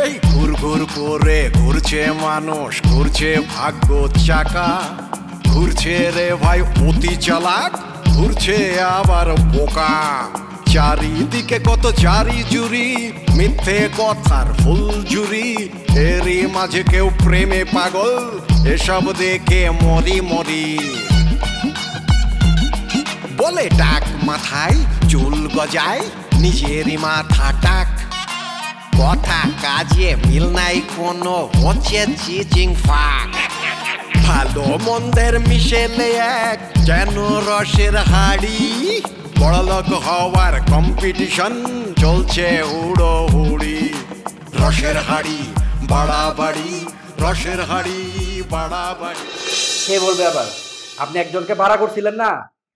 এই ঘুর ঘুর করে ঘুরছে মানুষ, ঘুরছে ভাগ্য চাকা, ঘুরছে রে ভাই অতি চালাক, ঘুরছে আবার বোকা। চারিদিকে কত চারি জুরি, মিথ্যে কথার ফুলঝুরি, এরই মাঝে কেউ প্রেমে পাগল, এসব দেখে মরি মরি। বলে টাক মাথায় চুল গজায়, নিজেরই মাথা টাক, কথা কাজে মিল নাই কোনো, হচ্ছে চিচিং ফাক। ভালো মন্দের মিশেলে এক যেন রসের হাড়ি, বড়লোক হওয়ার কম্পিটিশন চলছে হুড়ো হুড়ি। রসের হাড়ি বাড়াবাড়ি, রসের হাড়ি বাড়াবাড়ি। কে বলবে আবার? আপনি একজনকে ভাড়া করছিলেন না,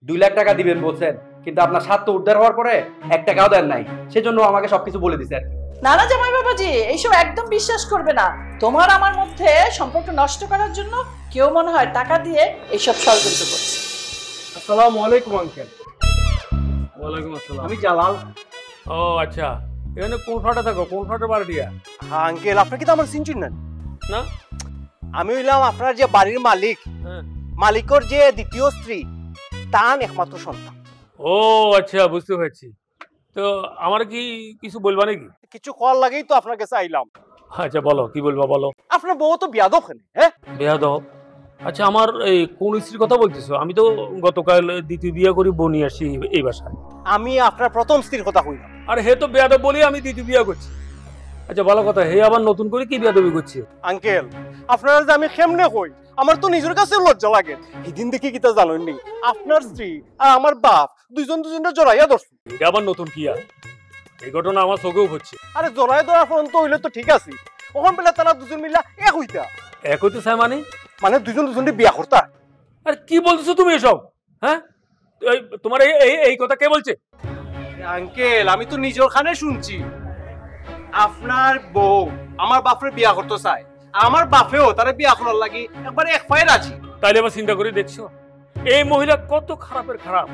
2 লাখ টাকা দিবেন বলছেন, কিন্তু আপনার স্বার্থ উদ্ধার হওয়ার পরে 1 টাকাও দেন নাই, সেজন্য আমাকে সবকিছু বলে দিছে আর কি। না না জামাই বাবাজি, এইসব একদম বিশ্বাস করবে না। তোমার আমার মধ্যে সম্পর্ক নষ্ট করার জন্য কেউ মনে হয় টাকা দিয়ে এইসব ষড়যন্ত্র করছে। আসসালামু আলাইকুম আঙ্কেল। ওয়ালাইকুম আসসালাম। আমি জালাল। ও আচ্ছা, এখানে কোন ফ্ল্যাটে থাকো? কোন ফ্ল্যাটে বাড়ি দিয়া? হ্যাঁ আঙ্কেল, আপনি কি তো আমার চিনছেন না? না, আমি হইলাম আপনার যে বাড়ির মালিক, হ্যাঁ। মালিকর যে দ্বিতীয় স্ত্রী, তার একমাত্র সন্তান। ও আচ্ছা, বুঝতে পারছি। তো আমার কি কিছু বলবা নাকি? কিছু কল লাগেই তো আপনার কাছে আইলাম। আচ্ছা বলো, কি বলবা বলো। আপনার বউ তো বিয়াদব কেন? হ্যাঁ বেয়াদব? আচ্ছা, আমার এই কোন স্ত্রীর কথা বলতেছো? আমি তো গতকাল দ্বিতীয় বিয়ে করি, বউ নিয়ে আসি এই বাসায়। আমি আপনার প্রথম স্ত্রীর কথা কইলাম। আর হে তো বেয়াদব বলি আমি দ্বিতীয় বিয়ে করছি। আচ্ছা ভালো কথা, হে আবার নতুন করে কি বেয়াদবি করছে? আঙ্কেল, আপনারা যে আমি কেমনে কই, আমার তো নিজের কাছে লজ্জা লাগে। এদিন দেখি কি তা জানেননি, আপনার স্ত্রী আর আমার বাপ দুজনে জড়াইয়া ধরছে। এটা আবার নতুন কি? আর এই ঘটনা আমার চোখেও হচ্ছে। আরে জড়াইয়া ধরা পর্যন্ত হইলে তো ঠিক আছে, ওখান বেলা তারা দুজন মিলা এক হইতা। এক হইতে চাই মানে দুজনে বিয়া করতা। আর কি বলছো তুমি এসব? হ্যাঁ, তোমার এই কথা কে বলছে? আঙ্কেল, আমি তো নিজের খানে শুনছি, আপনার বউ আমার বাপরে বিয়া করতে চায়, আমার বাপেও তারা বিয়া করার লাগি একবার এক পায়ে রাজি। তাইলে আবার চিন্তা করে দেখছো এই মহিলা কত খারাপের খারাপ,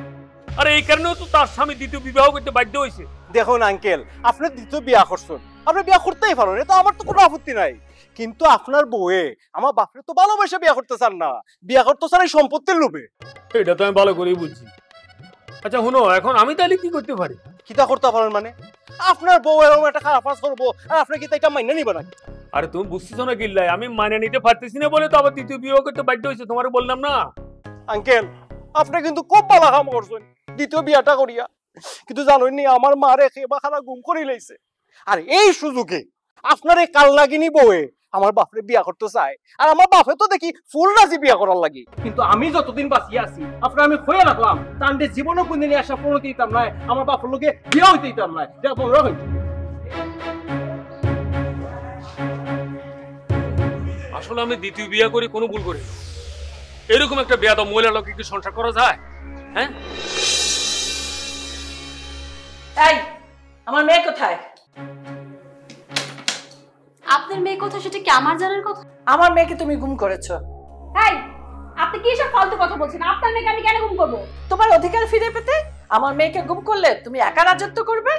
আর এই কারণেও তো তার স্বামী দ্বিতীয় বিবাহ করতে বাধ্য হয়েছে। দেখুন আঙ্কেল, আপনি দ্বিতীয় বিয়া করছেন, আপনি বিয়া করতেই পারেন, এটা আমার তো কোনো আপত্তি নাই, কিন্তু আপনার বউয়ে আমার বাপরে তো ভালোবাসা বিয়া করতে চান না, বিয়া করতে চান এই সম্পত্তির লোভে। এটা তো আমি ভালো করেই বুঝছি। আচ্ছা শুনো, এখন আমি তাহলে কি করতে পারি? কিতা করতে পারেন মানে? আপনার বউ এরকম একটা খারাপ কাজ করবো আর আপনি কি এটা মাইনে নিবে নাকি? আরে তুমি বুঝতেছো না কিল্লাই, আমি মানে নিতে পারতেছি না বলে তো আবার দ্বিতীয় বিবাহ করতে বাধ্য হয়েছে, তোমার বললাম না। আঙ্কেল, আপনি কিন্তু খুব ভালো কাম করছেন দ্বিতীয় বিয়াটা করিয়া, কিন্তু জানেননি আমার মারে খেবা খানা গুম করে লাইছে। আর এই সুযোগে আপনার এই কাল লাগিনি বউয়ে আমার বাপরে বিয়া করতে চায়, আর আমার বাপে তো দেখি ফুল রাজি বিয়া করার লাগি। কিন্তু আমি যতদিন বাঁচিয়ে আছি আপনার আমি খোয়া রাখলাম, তান্ডে জীবনও কোনদিন আসা পড়তে দিতাম না, আমার বাপের লোকে বিয়া হইতে দিতাম না। আসলে আমি দ্বিতীয় বিয়ে করি কোনো ভুল করি, এরকম একটা বেয়াদব মহিলা লোকে কি সংসার করা যায়? হ্যাঁ, এই আমার মেয়ে কোথায়? আপনার মেয়ে কোথায় সেটা কি আমার জানার কথা? আমার মেয়েকে তুমি গুম করেছো। এই, আপনি কি এসব ফালতু কথা বলছেন? আপনার মেয়েকে আমি কেন গুম করব? তোমার অধিকার ফিরে পেতে আমার মেয়েকে গুম করলে তুমি একা রাজত্ব করবে?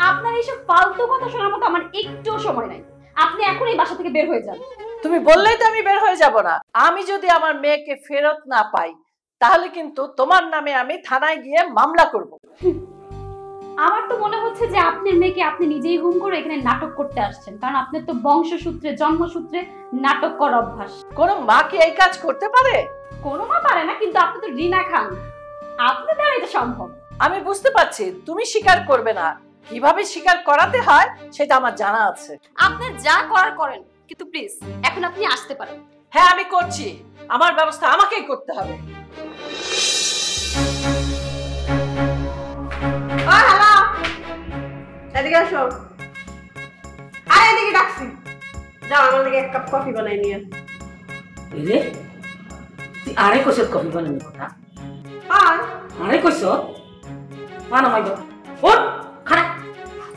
আপনার এইসব ফালতু কথা শোনার মতো আমার একটুও সময় নাই। আপনি এখন এই বাসা থেকে বের হয়ে যান। তুমি বললেই তো আমি বের হয়ে যাব না। আমি যদি আমার মেয়েকে ফেরত না পাই তাহলে কিন্তু তোমার নামে আমি থানায় গিয়ে মামলা করব। আমার তো মনে হচ্ছে যে আপনার মেয়েকে আপনি নিজেই গুম করে এখানে নাটক করতে আসছেন, কারণ আপনার তো বংশসূত্রে জন্মসূত্রে নাটক করার অভ্যাস। কোন মা কি এই কাজ করতে পারে? কোনো মা পারে না, কিন্তু আপনি তো রিনা খান, আপনার দ্বারা এটা সম্ভব। আমি বুঝতে পারছি তুমি স্বীকার করবে না, কিভাবে স্বীকার করাতে হয় সেটা আমার জানা আছে। আপনার যা করার করেন, কিন্তু প্লিজ এখন আপনি আসতে পারেন। হ্যাঁ আমি করছি, আমার ব্যবস্থা আমাকেই করতে হবে। এদিকে আসো। আরে এদিকে ডাকছি, যাও আমার লাগে 1 কাপ কফি বানাই নিয়ে। রে তুই আরে কইছ কফি বানানোর কথা? আর আরে কইছ মানা মাইবা ওঠ খাড়া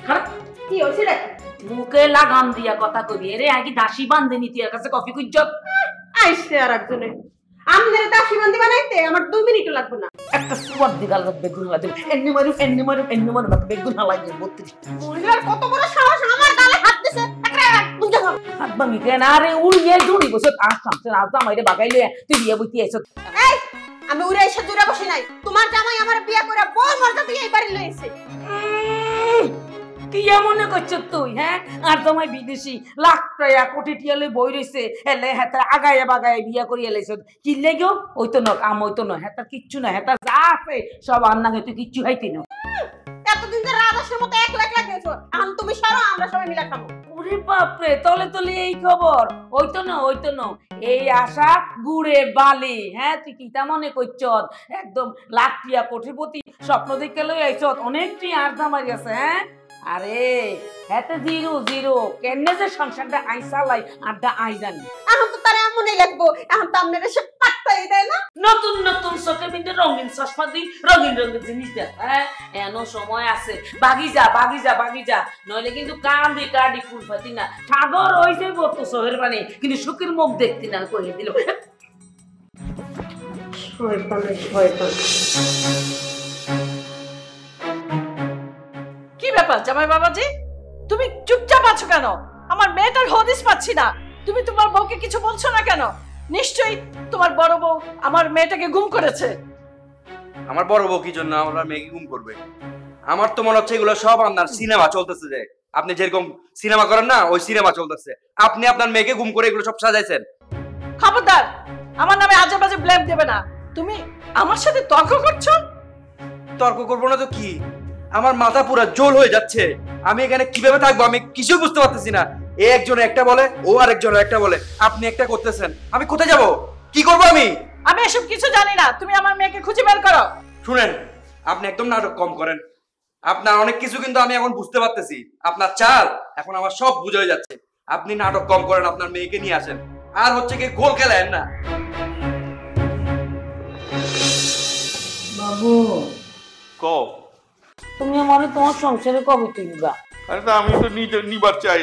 খাড়া। কি হইছে রে? মুখে লাগাম দিয়া কথা কইবি রে, আগে দাসী বান্ধে নিতি এর কাছে কফি কইছ। আইছে আর একজনে আমি ধরে দাসী বান্দি বানাইতে আমার 2 মিনিটও লাগবে না। একটা সুবাদ দিগাল বেগুন হালাই দেব, এন্নি মারু বেগুন হালাই দেব 32। মহিলার কত বড় সাহস আমার গালে হাত দিছে। ভাঙি কেন আরে উড়িয়ে জুড়ি বসে আসতাম আজ জামাইরে বাগাইলে তুই বিয়ে বইতে এসো এই আমি উড়ে এসে জুড়ে বসি নাই, তোমার জামাই আমার বিয়ে করে বড় মর্যাদা দিয়ে এই বাড়ি লইছে। কি মনে করছ তুই? হ্যাঁ, আর জামাই বিদেশি লাখ টাকা কোটি টিয়ালে বই রইছে এলে হেতা আগায় বাগায় বিয়া করিয়া লাইছ কি লাগো ওই তো নক আম ওই তো নয় হেতা কিচ্ছু না হেতা যা আছে সব আন্নাগে তুই কিচ্ছু খাইতি না। এতদিন ধরে রাজাসের মতো এক লাখ লাখ গেছো, এখন তুমি সরো আমরা সবাই মিলে খাবো। ওরে বাপরে, তলে তলে এই খবর। ওই তো না এই আশা গুড়ে বালি। হ্যাঁ, তুই কি তা মনে করছ একদম লাখ টিয়া কোটিপতি স্বপ্ন দেখে লই আইছ অনেকটি আর জামাই গেছে। হ্যাঁ, আরে হেতে জিরো জিরো কেনে যে সংসারটা আই চালাই আড্ডা আই জানি। এখন তো তারা এমনই লাগবো, এখন তো আপনারা সব পাত্তাই দেয় না। নতুন নতুন চোখে বিন্দু রঙিন চশমা দিই রঙিন রঙিন জিনিস দেখ। হ্যাঁ, এনো সময় আছে, বাগি যা নইলে কিন্তু কান্দি কাডি ফুল ফাতি না ঠাগর ওই যে বলতো শহরের পানি কিন্তু সুখের মুখ দেখতি না কইলে দিল। কি ব্যাপার জামাই বাবাজি, তুমি চুপচাপ আছো কেন? আমার মেয়েটার হদিস পাচ্ছি না, তুমি তোমার বউকে কিছু বলছো না কেন? নিশ্চয়ই তোমার বড় বউ আমার মেয়েটাকে গুম করেছে। আমার বড় বউ কি জন্য আমার মেয়েকে গুম করবে? আমার তো মনে হচ্ছে এগুলো সব আপনার সিনেমা চলতেছে, যে আপনি যেরকম সিনেমা করেন না ওই সিনেমা চলতেছে। আপনি আপনার মেয়েকে গুম করে এগুলো সব সাজাইছেন। খবরদার, আমার নামে আজে বাজে ব্লেম দেবে না। তুমি আমার সাথে তর্ক করছো? তর্ক করবো না তো কি, আমার মাথা পুরো জোল হয়ে যাচ্ছে। আমি এখানে কিভাবে থাকবো আমি কিছু বুঝতে পারতেছি না। এ একজন একটা বলে, ও আরেকজন একটা বলে, আপনি একটা করতেছেন, আমি কোথায় যাব, কি করবো আমি? আমি এসব কিছু জানি না, তুমি আমার মেয়েকে খুঁজে বের করো। শুনেন, আপনি একদম নাটক কম করেন। আপনার অনেক কিছু কিন্তু আমি এখন বুঝতে পারতেছি। আপনার চাল এখন আমার সব বুঝে হয়ে যাচ্ছে। আপনি নাটক কম করেন, আপনার মেয়েকে নিয়ে আসেন, আর হচ্ছে কি গোল খেলেন না। বাবু কও, তুমি আমারে তোমার সংসারে কবে তুলবা? আরে না, আমি তো নিজে নিবার চাই।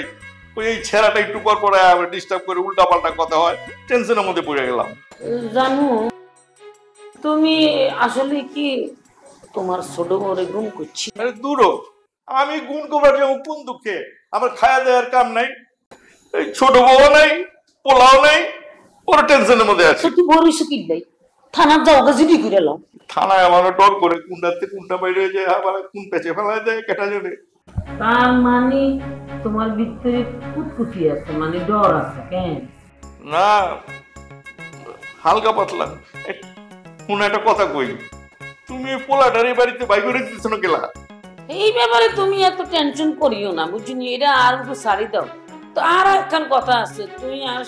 ওই এই ছেলেটা একটু পর পর ডিস্টার্ব করে উল্টা পাল্টা কথা হয়, টেনশনের মধ্যে পড়ে গেলাম। জানো তুমি আসলে কি তোমার ছোট বড়ে গুম করছি? আরে দূরও, আমি গুণ করার জন্য কোন দুঃখে? আমার খায়া দেওয়ার কাম নাই, এই ছোট বউ নাই, পোলাও নাই, ওরা টেনশনের মধ্যে আছে। তুই বড়িস কি লাই থানার যাও গাজিডি করে লাও। থানায় আমার ডর করে কোনটাতে কোনটা বাইরে হয়ে যায়, আবার কোন পেছে ফেলা যায় কেটা যাবে। তার মানে তোমার ভিতরে কুতকুতি আছে, মানে ডর আছে কেন? না, হালকা পাতলা। কোন একটা কথা কই, তুমি পোলাটার এই বাড়িতে বাই করে দিচ্ছ না গেলা? এই ব্যাপারে তুমি এত টেনশন করিও না, বুঝিনি, এটা আর একটু সারি দাও তো। আর একখান কথা আছে, তুমি আর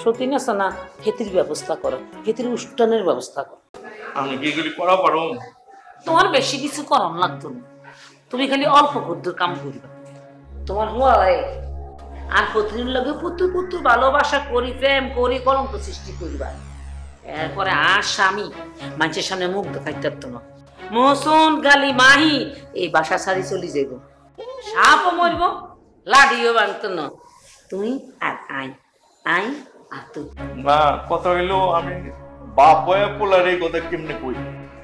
সতী না সানা হেতির ব্যবস্থা করো, হেতির উষ্ঠানের ব্যবস্থা করো। আমি কি এগুলি করা পারো? তোমার বেশি কিছু করার লাগতো না, তুমি খালি অল্প ক্ষুদ্র কাম করবে। তোমার হয় আর প্রতিদিন লগে পুতুর পুতুর ভালোবাসা করি, প্রেম করি, কলঙ্ক সৃষ্টি করিবা। এরপরে আর স্বামী মানুষের সামনে মুখ দেখাইতে পারতো না। মোহসন গালি মাহি এই বাসা ছাড়ি চলি যাইব, সাপও মরব, লাডিও বাংতো না। তুমি আর আই আই আর তুই না, কথা হইলো আমি বাপ হয়ে পোলার এই কথা কেমনে কই?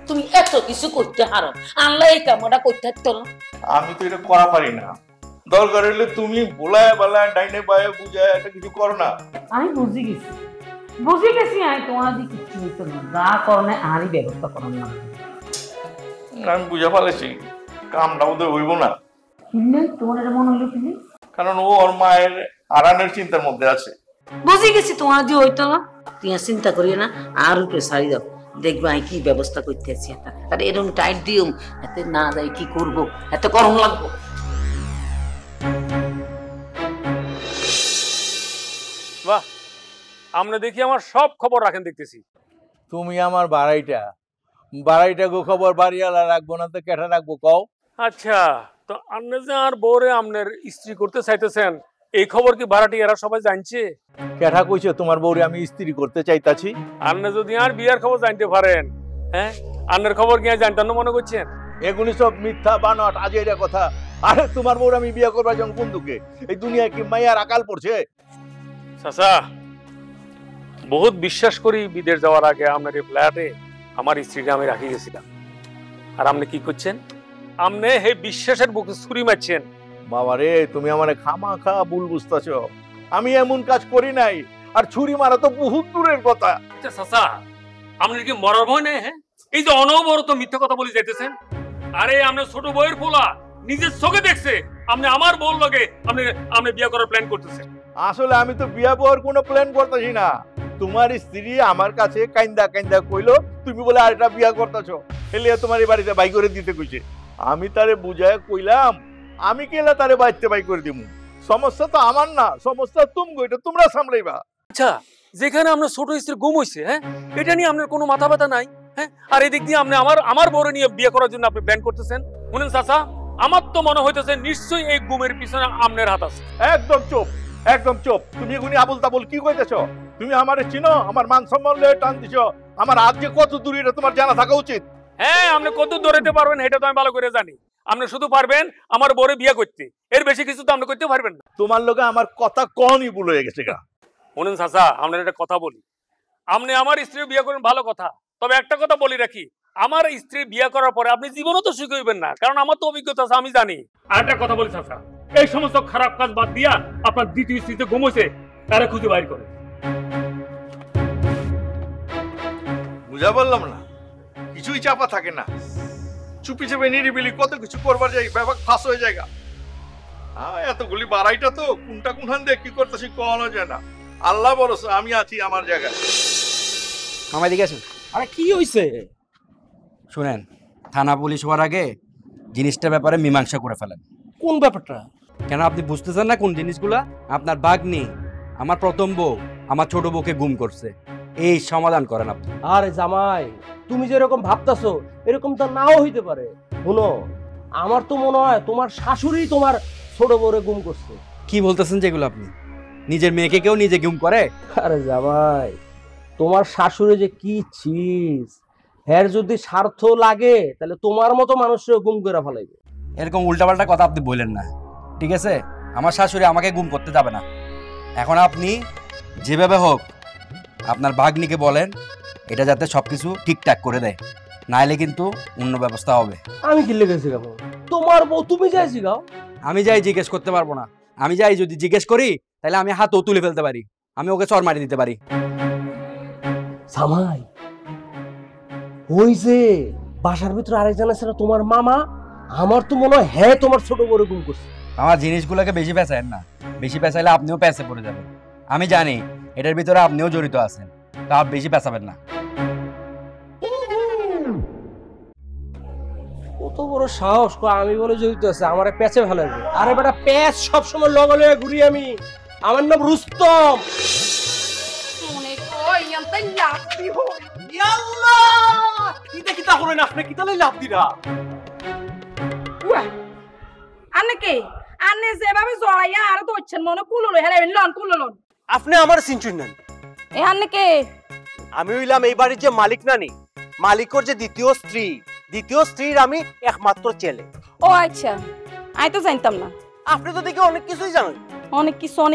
তুমি এত কিছু করতে হারো, আল্লাহ এই কামটা করতে পারতো না। আমি তো এটা করা পারি না। দরকার হইলে তুমি বোলায় বালায় ডাইনে বায়ে বুঝায় একটা কিছু করো না। আমি বুঝি গেছি আমি তোমার দিকে কিছু হইতো না, যা করণে আরই ব্যবস্থা করার না। আমি বুঝা ফেলেছি কামটা বোধহয় হইব না। কিনলে তোমার এটা মনে হইলো কিনলে, কারণ ও ওর মায়ের আরানের চিন্তার মধ্যে আছে। বুঝি গেছি তোমার দিয়ে হইতো না, তুই চিন্তা করিও না, আর উপরে ছাড়ি দাও, দেখবা আমি কি ব্যবস্থা করতে আছি। আর এরকম টাইট দিও, এতে না যাই কি করবো, এত গরম লাগবো। বাহ, আমরা দেখি আমার সব খবর রাখেন দেখতেছি। তুমি আমার বাড়াইটা গো খবর বাড়িওয়ালা রাখবো না তো কেটা রাখবো কও? আচ্ছা, তো আপনি যে আর বউরে আপনার স্ত্রী করতে চাইতেছেন, এই খবর কি ভাড়াটি এরা সবাই জানছে? কেটা কইছে তোমার বউরে আমি স্ত্রী করতে চাইতাছি? আপনি যদি আর বিয়ার খবর জানতে পারেন, হ্যাঁ, আপনার খবর কি জানতেন না মনে করছেন? এগুলি সব মিথ্যা বানট আজেরা কথা। আরে তোমার বউরে আমি বিয়ে করবার জন্য কোন দুঃখে? এই দুনিয়ায় কি মাইয়ার আকাল পড়ছে? চাচা, বহুত বিশ্বাস করি বিদেশ যাওয়ার আগে আপনার এই ফ্ল্যাটে আমার স্ত্রীকে আমি রাখি গেছিলাম, আর আপনি কি করছেন? আপনি এই বিশ্বাসের বুকে ছুরি মারছেন। বাবা রে, তুমি আমার খামাখা ভুল বুঝতেছ। আমি এমন কাজ করি নাই। আর ছুরি মারা তো বহুত দূরের কথা। আচ্ছা চাচা, আপনার কি মরার ভয় নেই? হ্যাঁ, এই যে অনবরত মিথ্যা কথা বলে যাইতেছেন। আরে আপনার ছোট বউয়ের পোলা নিজের চোখে দেখছে আপনি আমার বউর লগে আপনি বিয়ে করার প্ল্যান করতেছেন। আসলে আমি তো বিয়া বউর কোনো প্ল্যান করতেছি না। তোমার স্ত্রী আমার কাছে কাইন্দা কাইন্দা কইলো তুমি বলে আরেকটা বিয়া করতেছো, এলিয়া তোমার এই বাড়িতে বাই করে দিতে কইছে। আমি তারে বুঝায় কইলাম আমি কেলা তারে বাইতে বাই করে দিমু, সমস্যা তো আমার না, সমস্যা তুমি, এটা তোমরা সামলাইবা। আচ্ছা, যেখানে আপনার ছোট স্ত্রী গুম হইছে, হ্যাঁ, এটা নিয়ে আপনার কোনো মাথা ব্যথা নাই? হ্যাঁ, আর এদিক দিয়ে আপনি আমার বউরে নিয়ে বিয়ে করার জন্য আপনি প্ল্যান করতেছেন। শুনেন চাচা, আমার তো মনে হইতেছে নিশ্চয়ই এই গুমের পিছনে আপনার হাত আছে। একদম চুপ, একদম চুপ। তুমি এগুনি আবুল তাবুল কি কইতেছো? তুমি আমারে চিনো? আমার মান সম্মান লয়ে টান দিছো। আমার হাত যে কত দূর এটা তোমার জানা থাকা উচিত। হ্যাঁ, আপনি কত ধরেতে পারবেন এটা তো আমি ভালো করে জানি। আপনি শুধু পারবেন আমার বউরে বিয়ে করতে, এর বেশি কিছু তো আপনি করতে পারবেন না। তোমার লগে আমার কথা কনই ভুল হয়ে গেছে গা। শুনেন চাচা, আপনার একটা কথা বলি, আপনি আমার স্ত্রী বিয়ে করেন ভালো কথা, তবে একটা কথা বলি রাখি, আমার স্ত্রী বিয়ে করার পরে আপনি জীবনও তো সুখী হইবেন না, কারণ আমার তো অভিজ্ঞতা আছে, আমি জানি। আর একটা কথা বলি চাচা, এই সমস্ত খারাপ কাজ বাদ দিয়া আপনার দ্বিতীয় স্ত্রীতে ঘুমোছে তারা খুঁজে বাইর করে। বুঝা বললাম না, কিছুই চাপা থাকে না, চুপি চেপে নিরিবিলি কত কিছু করবার যাই, ব্যাপার ফাঁস হয়ে যায়। এতগুলি বাড়াইটা তো কোনটা কোনখান দিয়ে কি করতেছি কখনো যায় না। আল্লাহ ভরসা, আমি আছি আমার জায়গায়। আমার দিকে আসুন। আরে কি হইছে শুনেন, থানা পুলিশ হওয়ার আগে জিনিসটার ব্যাপারে মীমাংসা করে ফেলেন। কোন ব্যাপারটা? কেন আপনি বুঝতেছেন না কোন জিনিসগুলা? আপনার ভাগ্নি আমার প্রথম বউ আমার ছোট বউকে গুম করছে, এই সমাধান করেন আপনি। আরে জামাই, তুমি যেরকম ভাবতাছো এরকম তো নাও হইতে পারে। শুনো, আমার তো মনে হয় তোমার শাশুড়ি তোমার ছোট বউরে গুম করছে। কি বলতেছেন যেগুলো আপনি? নিজের মেয়েকে কেউ নিজে গুম করে? আরে জামাই, তোমার শাশুড়ি যে কি চিজ, হ্যার যদি স্বার্থ লাগে তাহলে তোমার মতো মানুষের গুম করে ফেলাইবে। এরকম উল্টাপাল্টা কথা আপনি বললেন না, ঠিক আছে? আমার শাশুড়ি আমাকে গুম করতে যাবে না। এখন আপনি যেভাবে হোক আপনার ভাগ্নিকে বলেন এটা যাতে সবকিছু ঠিকঠাক করে দেয়, নাইলে কিন্তু অন্য ব্যবস্থা হবে। আমি কি লেগেছি গাও? তোমার বউ তুমি যাইছি গাও? আমি যাই জিজ্ঞেস করতে পারবো না। আমি যাই যদি জিজ্ঞেস করি তাহলে আমি হাতও তুলে ফেলতে পারি, আমি ওকে চর মারি দিতে পারি। জামাই, ওই যে বাসার ভিতরে আরেকজন আছে না তোমার মামা, আমার তো মনে হয় হ্যাঁ তোমার ছোট বড় গুম করছে। আমার জিনিসগুলোকে বেশি পেঁচায়েন না, বেশি পেঁচাইলে আপনিও পেঁচে পড়ে যাবেন। আমি জানি এটার ভিতরে আপনিও জড়িত আছেন, তা বেশি পেঁচাবেন না। কত বড় সাহস, আমি বলে জড়িত আছে, আমারে পেঁচে ফেলাবে। আরে বেটা, পেঁচ সবসময় লগে লগে ঘুরি আমি। আমার নাম রুস্তম। যেভাবে জড়াইয়া আর ধরছেন মনে কুললো হেরাবেন, লন কুললন। আপনি আমার চিনচুন নানি? এ আন্নেকে আমি হইলাম এই বাড়ির যে মালিক নানি, মালিকর যে দ্বিতীয় স্ত্রীর আমি একমাত্র ছেলে। ও আচ্ছা, আমি তো জানতাম না। আপনি তো দেখি অনেক কিছুই জানেন। অনেক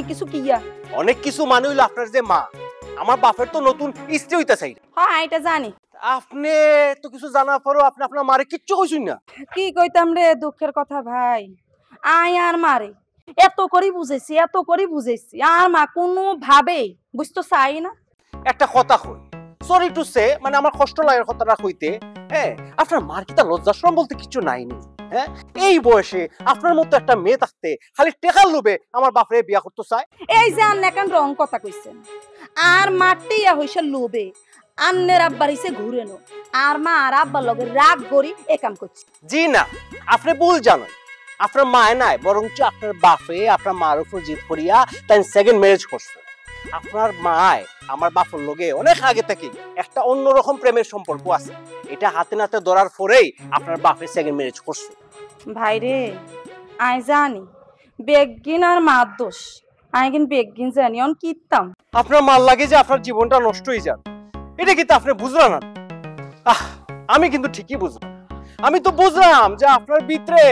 কিছু কিয়া? অনেক কিছু মানে হইলো আপনার যে মা, আমার বাপের তো নতুন স্ত্রী হইতে চাই। হ্যাঁ, এটা জানি। আপনি তো কিছু জানার পরও আপনি আপনার মারে কিচ্ছু কইছেন না। কি কইতাম রে, দুঃখের কথা ভাই। আয় আর মারে এত করে বুঝেছি, আর মা কোনো ভাবে বুঝতে চাই না। একটা কথা কই, সরি টু সে, মানে আমার কষ্ট লাগার কথাটা কইতে, হ্যাঁ, আপনার মার কি তা লজ্জাশরম বলতে কিছু নাইনি? হ্যাঁ, এই বয়সে আপনার মতো একটা মেয়ে থাকতে খালি টেকার লোভে আমার বাপরে বিয়া করতে চায়। এই যে আন্নে এখন রং কথা কইছেন, আর মাটিয়া হইছে লোভে আন্নের আব্বার হিসে ঘুরে নো, আর মা আর আব্বার লগে রাগ করি এ কাম করছে। জি না, আপনি ভুল জানেন। আপনার মায় নাই, বরঞ্চ আপনার বাপে আপনার মার উপর জিদ করিয়া তাই সেকেন্ড ম্যারেজ করছে। আপনার মায় আমার বাপের লগে অনেক আগে থেকে একটা অন্যরকম প্রেমের সম্পর্ক আছে, এটা হাতে নাতে ধরার পরেই আপনার বাপের সেকেন্ড ম্যারেজ করছে। ভাই রে, আই জানি বেগিন আর মার দোষ, আই কিন্তু বেগিন জানি অন কিতাম। আপনার মার লাগে যে আপনার জীবনটা নষ্ট হয়ে যান, এটা কিন্তু আপনি বুঝলেন না। আমি কিন্তু ঠিকই বুঝলাম। আমি তো বুঝলাম যে আপনার ভিতরে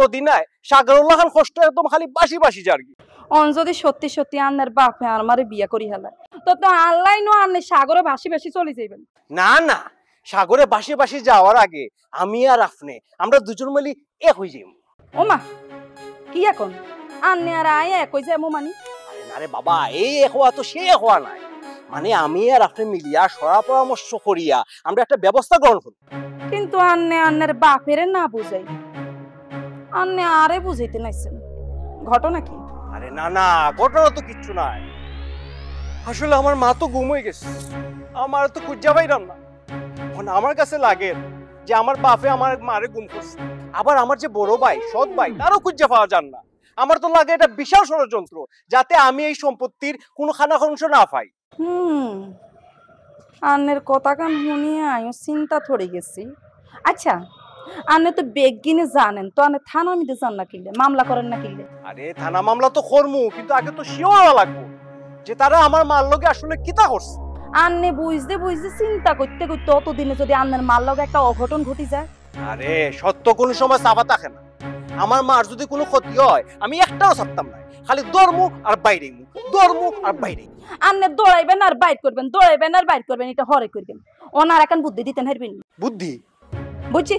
নদী নাই, সাগর লাগান কষ্ট একদম খালি বাসি যারকি। অন যদি সত্যি আন্নার বাপে আমারে বিয়া করি হেলায়, তো আল্লাহ নো আন্নে সাগরে বাসি চলে যাইবেন। না, সাগরে বাসি যাওয়ার আগে আমি আর আপনি আমরা দুজন মিলি এক হয়ে যাই। ও মা, কি এখন আন্নে আর আয় এক হয়ে যাবো? মানে আরে বাবা এই হওয়া তো সে হওয়া নাই, মানে আমি আর আপনি মিলিয়া সরা পরামর্শ করিয়া আমরা একটা ব্যবস্থা গ্রহণ করি। কিন্তু আন্নে আন্নের বাপেরে না বুঝাই, আন্নে আরে বুঝাইতে নাইছেন, ঘটনা কি? আরে না না, ঘটনা তো কিচ্ছু নাই। আসলে আমার মা তো গুম হয়ে গেছে, আমার তো খুঁজা পাইলাম না। আমার কাছে লাগে যে আমার বাপে আমার মারে গুম করছে, আবার আমার যে বড় ভাই সৎ ভাই তারও খুঁজা পাওয়া যান না। আমার তো লাগে এটা বিশাল ষড়যন্ত্র, যাতে আমি এই সম্পত্তির কোনো খানাখংস না পাই। আন্নের কথা কান শুনিয়ে আমিও চিন্তা থরে গেছি। আচ্ছা আন্নে তো বেগিনে জানেন তো, আন্নে থানা মিটে যান না কিনলে, মামলা করেন না কিনলে? আরে থানা মামলা তো করমু, কিন্তু আগে তো শিওর হওয়া লাগবো যে তারা আমার মার লগে আসলে কিতা করছে। আন্নে বুঝতে বুঝতে চিন্তা করতে করতে অতদিনে যদি আন্নের মার লগে একটা অঘটন ঘটি যায়? আরে সত্য কোনো সময় চাপা থাকে না। আমার মার যদি কোনো ক্ষতি হয় আমি একটাও ছাড়তাম না, খালি দৌড়মু আর বাইরে দৌড়মু আর বাইরে। আন্নে দৌড়াইবেন আর বাইর করবেন, দৌড়াইবেন আর বাইর করবেন, এটা হরে করবেন। ওনার এখন বুদ্ধি দিতেন হারবেন। বুদ্ধি? বুঝছি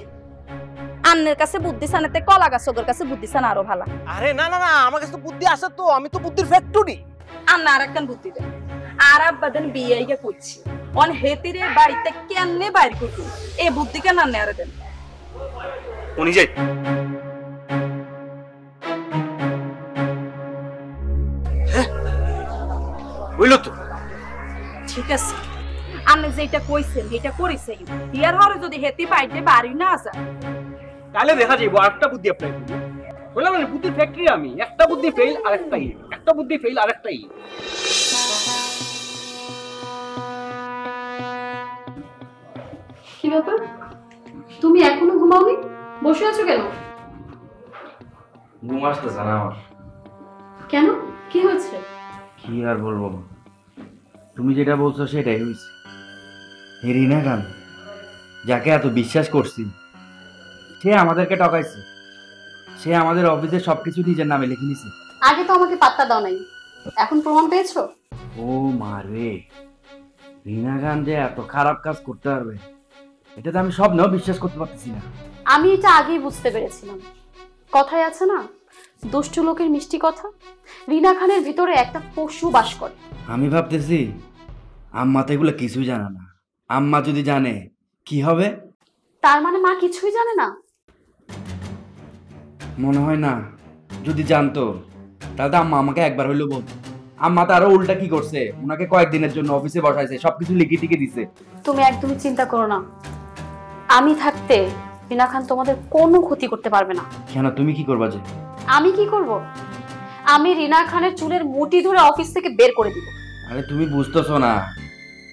আন্নের কাছে বুদ্ধি সানাতে কলা গাছগের কাছে বুদ্ধি সানা আরো ভালো। আরে না না না, আমার কাছে বুদ্ধি আছে তো, আমি তো বুদ্ধির ফ্যাক্টরি। আন্না আর একখান বুদ্ধি দেন। আর আব্বাদেন বিয়ে ইয়া করছি, অন হেতিরে বাড়িতে কেমনে বাইর করবো এই বুদ্ধি কেন আন্নে আরে দেন। উনি যাই বুঝলো তো? ঠিক আছে, আন্নে যেটা কইছেন এটা করেছে, ইয়ার হরে যদি হেতি বাইতে বাড়ি না যায় তাহলে দেখা যাইব আরেকটা বুদ্ধি অ্যাপ্লাই করব। বললাম না বুদ্ধির ফ্যাক্টরি আমি, একটা বুদ্ধি ফেল আরেকটা ই, একটা বুদ্ধি ফেল আরেকটা ই। কি ব্যাপার, তুমি এখনো ঘুমাওনি? বসে আছো কেন? ঘুম আসতেছে না আমার। কেন, কি হয়েছে? কি আর বলবো, তুমি যেটা বলছো সেটাই হয়েছে। রিনা খান যাকে এত বিশ্বাস করছি সে আমাদেরকে ঠকাইছে, সে আমাদের অফিসে সবকিছু নিজের নামে লিখে নিছে। আগে তো আমাকে পাত্তা দাও নাই, এখন প্রমাণ পেয়েছো? ও মা রে, রিনা খান যে এত খারাপ কাজ করতে পারবে এটা তো আমি স্বপ্নেও বিশ্বাস করতে পারতেছি না। আমি এটা আগেই বুঝতে পেরেছিলাম। কথায় আছে না, দুষ্টু লোকের মিষ্টি কথা। রিনা খানের ভিতরে একটা পশু বাস করে। আমি ভাবতেছি আম্মা তো এগুলো কিছুই জানে না, আম্মা যদি জানে কি হবে? তার মানে মা কিছুই জানে না? মনে হয় না, যদি জানতো তাহলে তো আম্মা আমাকে একবার হইলেও বলতো। আম্মা তো আরো উল্টা কি করছে, ওনাকে কয়েকদিনের জন্য অফিসে বসাইছে, সবকিছু লিখে টিকে দিছে। তুমি একদমই চিন্তা করো না, আমি থাকতে রিনা খান তোমাদের কোনো ক্ষতি করতে পারবে না। কেন, তুমি কি করবা? যে আমি কি করব? আমি রিনা খানের চুলের মুঠি ধরে অফিস থেকে বের করে দিব। আরে তুমি বুঝতেছো না,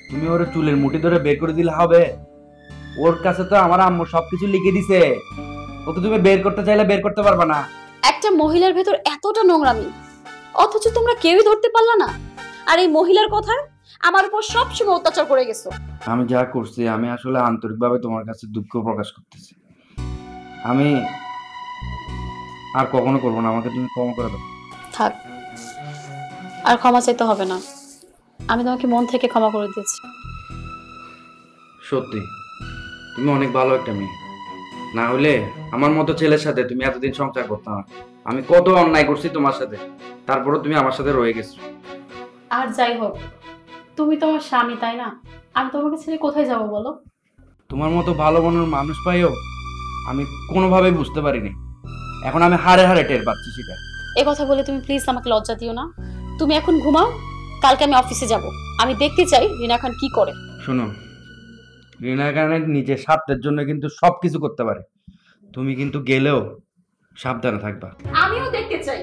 তুমি ওর চুলের মুঠি ধরে বের করে দিলে হবে? ওর কাছে তো আমার আম্মু সবকিছু লিখে দিছে, ওকে তুমি বের করতে চাইলে বের করতে পারবা না। একটা মহিলার ভেতর এতটা নোংরামি, অথচ তোমরা কেউই ধরতে পারলা না। আর এই মহিলার কথায় আমার উপর সবসময় অত্যাচার করে গেছো। আমি যা করছি আমি আসলে আন্তরিকভাবে তোমার কাছে দুঃখ প্রকাশ করতেছি। আমি আর কখনো করবো না, আমাকে তুমি ক্ষমা করে দাও। থাক, আর ক্ষমা চাইতে হবে না, আমি তোমাকে মন থেকে ক্ষমা করে দিয়েছি। সত্যি তুমি অনেক ভালো একটা মেয়ে, না হলে আমার মতো ছেলের সাথে তুমি এতদিন সংসার করতে না। আমি কত অন্যায় করছি তোমার সাথে, তারপরও তুমি আমার সাথে রয়ে গেছো। আর যাই হোক, তুমি তো আমার স্বামী, তাই না? আমি তোমাকে ছেড়ে কোথায় যাব বলো? তোমার মতো ভালো মনের মানুষ পাইও আমি কোনোভাবেই বুঝতে পারিনি, এখন আমি হারে হারে টের পাচ্ছি সেটা। এই কথা বলে তুমি প্লিজ আমাকে লজ্জা দিও না। তুমি এখন ঘুমাও, কালকে আমি অফিসে যাব, আমি দেখতে চাই রিনা খান কি করে। শোনো, রিনা খানের নিজের স্বার্থের জন্য কিন্তু সবকিছু করতে পারে, তুমি কিন্তু গেলেও সাবধানে থাকবা। আমিও দেখতে চাই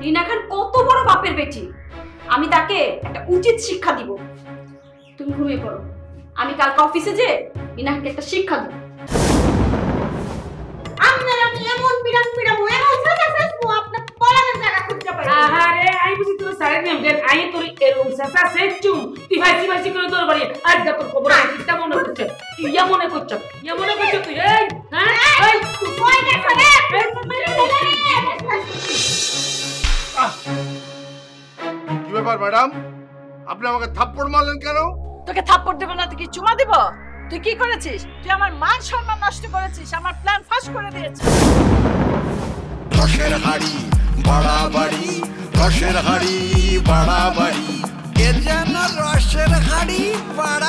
রিনা খান কত বড় বাপের বেটি, আমি তাকে একটা উচিত শিক্ষা দিব। তুমি ঘুমিয়ে পড়ো, আমি কালকে অফিসে যে রিনা খানকে একটা শিক্ষা দেব। আপনার আমি এমন বিরাট বিরাট এমন সাকসেসফুল আপনি পড়ানোর জায়গা খুঁজে পাই। আরে আই বুঝি তুই সারে নেম দেন আই তোর এরকম সাসা সেচুম তুই ভাইছি ভাইছি করে তোর বাড়ি আজ যা তোর খবর আছে কিটা মনে করছে তুই ইয়া মনে করছ তুই এই হ্যাঁ এই তুই কই গেছ রে? কি ব্যাপার ম্যাডাম, আপনি আমাকে থাপ্পড় মারলেন কেন? তোকে থাপ্পড় দেব না, তুই কি চুমা দিব? তুই কি করেছিস? তুই আমার মান সম্মান নষ্ট করেছিস, আমার প্ল্যান ফাঁস করে দিয়েছিস। রসের হাড়ি বাড়াবাড়ি রসের হাড়ি বাড়াবাড়ি এ যেন রসের হাড়ি বাড়া